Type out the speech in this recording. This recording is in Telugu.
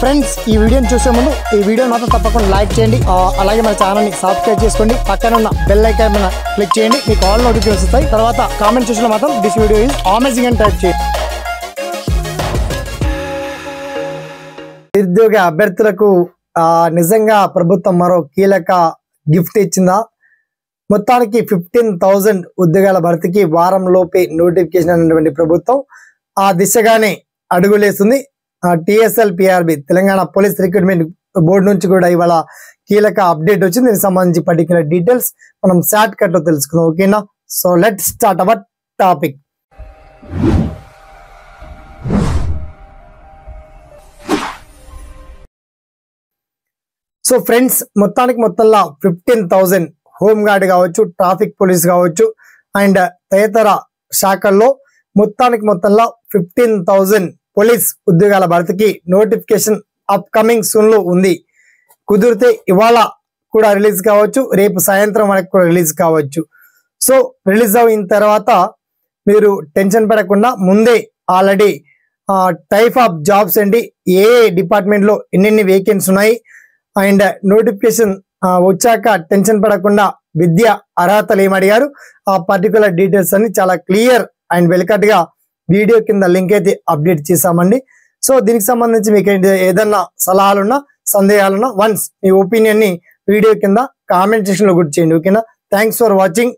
ఫ్రెండ్స్ ఈ వీడియోని చూసే ముందు ఈ వీడియో మాత్రం తప్పకుండా లైక్ చేయండి, అలాగే మన ఛానల్ని సబ్స్క్రైబ్ చేసుకోండి, పక్కన ఉన్న బెల్ ఐకాన్ మీద క్లిక్ చేయండి, మీకు ఆల్ నోటిఫికేషన్స్ వస్తాయి. తర్వాత కామెంట్ సెక్షన్లో మాత్రం దిస్ వీడియో ఈజ్ అమేజింగ్ అని టైప్ చేయండి. నిరుద్యోగ అభ్యర్థులకు నిజంగా ప్రభుత్వం మరో కీలక గిఫ్ట్ ఇచ్చిందా? మొత్తానికి 15,000 ఉద్యోగాల భర్తీకి వారం లోపే నోటిఫికేషన్ అనేటువంటి ప్రభుత్వం ఆ దిశగానే అడుగులేస్తుంది. TSL PRB Telangana police recruitment board నుంచి కూడా ఇవాళ కీలక అప్డేట్ వచ్చింది. దీనికి సంబంధించి పర్టికులర్ డీటెయిల్స్ మనం షార్ట్ కట్ లో తెలుసుకుందాం. ఓకేనా? So let start our topic. So friends, మొత్తంలో 15,000 హోమ్ గార్డ్ కావచ్చు, ట్రాఫిక్ పోలీస్ కావచ్చు అండ్ తదితర శాఖల్లో మొత్తంలో 15,000 పోలీస్ ఉద్యోగాల భర్తీకి నోటిఫికేషన్ అప్కమింగ్ సూన్ లో ఉంది. కుదిరితే ఇవాళ కూడా రిలీజ్ కావచ్చు, రేపు సాయంత్రం వరకు కూడా రిలీజ్ కావచ్చు. సో రిలీజ్ అయిన తర్వాత మీరు టెన్షన్ పడకుండా ముందే ఆల్రెడీ టైప్ ఆఫ్ జాబ్స్ ఏంటి, ఏ డిపార్ట్మెంట్ లో ఎన్ని వేకెన్సీ ఉన్నాయి అండ్ నోటిఫికేషన్ వచ్చాక టెన్షన్ పడకుండా విద్య అర్హతలు ఏమడిగారు, ఆ పర్టికులర్ డీటెయిల్స్ అన్ని చాలా క్లియర్ అండ్ వెల్కట్ గా వీడియో కింద లింక్ అయితే అప్డేట్ చేసామండి. సో దీనికి సంబంధించి మీకు ఏదన్నా సలహాలున్నా సందేహాలున్నా వన్స్ మీ ఒపీనియన్ ని వీడియో కింద కామెంట్ సెక్షన్ లో గుర్తు చేయండి. ఓకేనా? Thanks for watching.